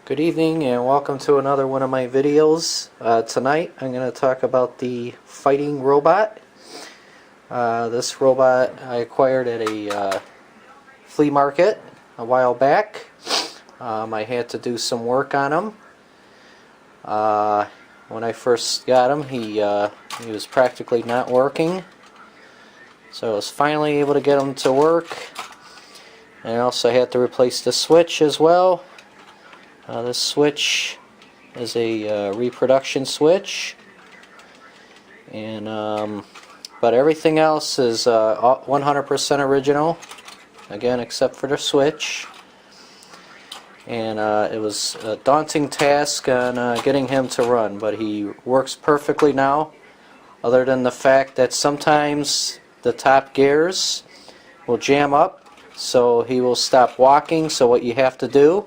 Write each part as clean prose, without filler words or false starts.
Good evening and welcome to another one of my videos. Tonight I'm going to talk about the fighting robot. This robot I acquired at a flea market a while back. I had to do some work on him. When I first got him he was practically not working. So I was finally able to get him to work. And I also had to replace the switch as well. This switch is a reproduction switch, and but everything else is 100% original, again except for the switch. And it was a daunting task on getting him to run, but he works perfectly now, other than the fact that sometimes the top gears will jam up, so he will stop walking. So what you have to do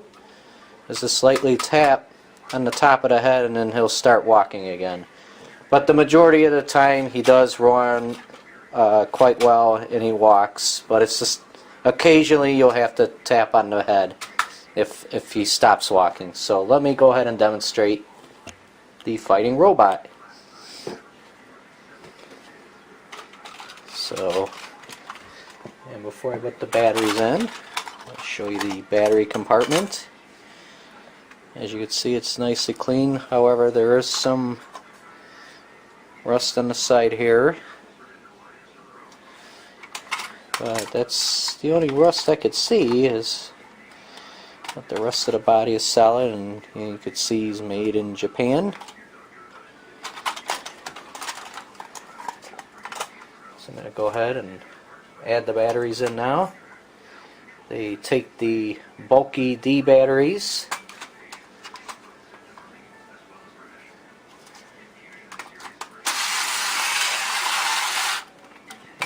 is to slightly tap on the top of the head and then he'll start walking again. But the majority of the time he does run quite well and he walks, but it's just occasionally you'll have to tap on the head if he stops walking. So let me go ahead and demonstrate the fighting robot. So, and before I put the batteries in, I'll show you the battery compartment. As you can see, it's nicely clean. However, there is some rust on the side here. But that's the only rust I could see. But the rest of the body is solid, and you can see he's made in Japan. So I'm going to go ahead and add the batteries in now. They take the bulky D batteries.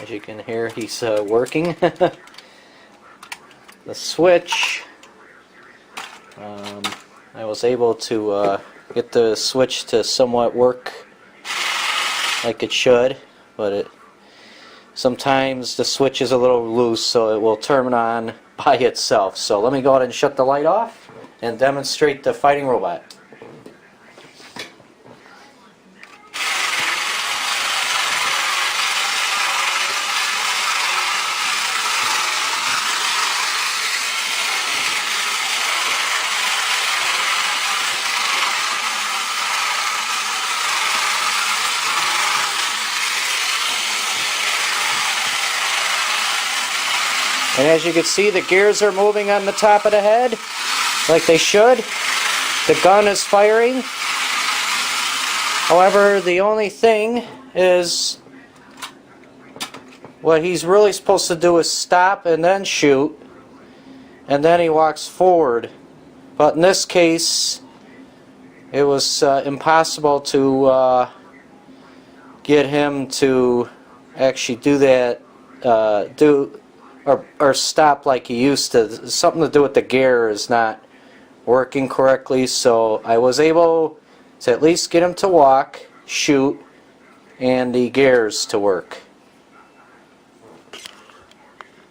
As you can hear, he's working. The switch, I was able to get the switch to somewhat work like it should, but sometimes the switch is a little loose, so it will turn on by itself. So let me go ahead and shut the light off and demonstrate the fighting robot. And as you can see, the gears are moving on the top of the head, like they should. The gun is firing. However, the only thing is, what he's really supposed to do is stop and then shoot, and then he walks forward. But in this case, it was impossible to get him to actually do that, or stop like he used to. Something to do with the gear is not working correctly, so I was able to at least get him to walk, shoot, and the gears to work.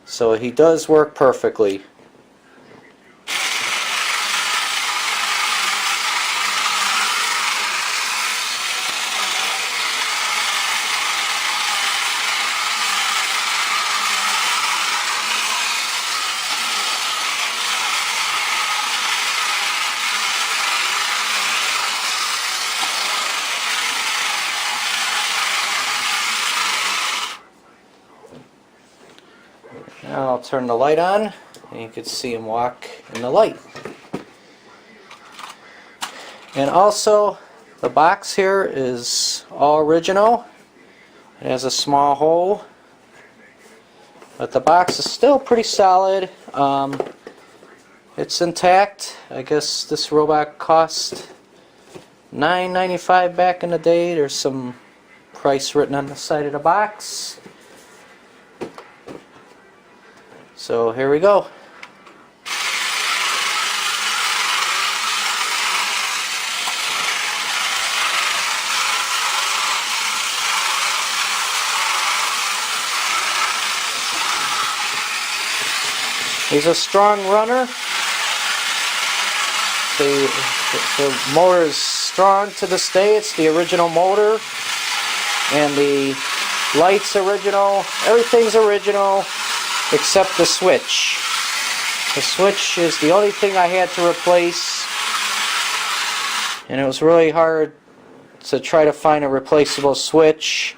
So he does work perfectly. Now I'll turn the light on, and you can see him walk in the light. And also, the box here is all original. It has a small hole, but the box is still pretty solid. It's intact. I guess this robot cost $9.95 back in the day. There's some price written on the side of the box. So here we go. He's a strong runner. the motor is strong to this day. It's the original motor, and the lights original. Everything's original except the switch. The switch is the only thing I had to replace, and it was really hard to try to find a replaceable switch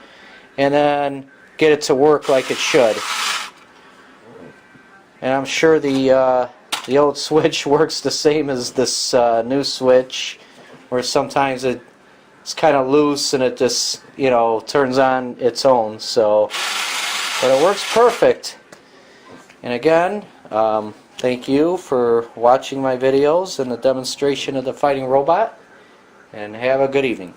and then get it to work like it should. And I'm sure the old switch works the same as this new switch, where sometimes it's kind of loose and it just, you know, turns on its own. So, but it works perfect. And again, thank you for watching my videos and the demonstration of the fighting robot, and have a good evening.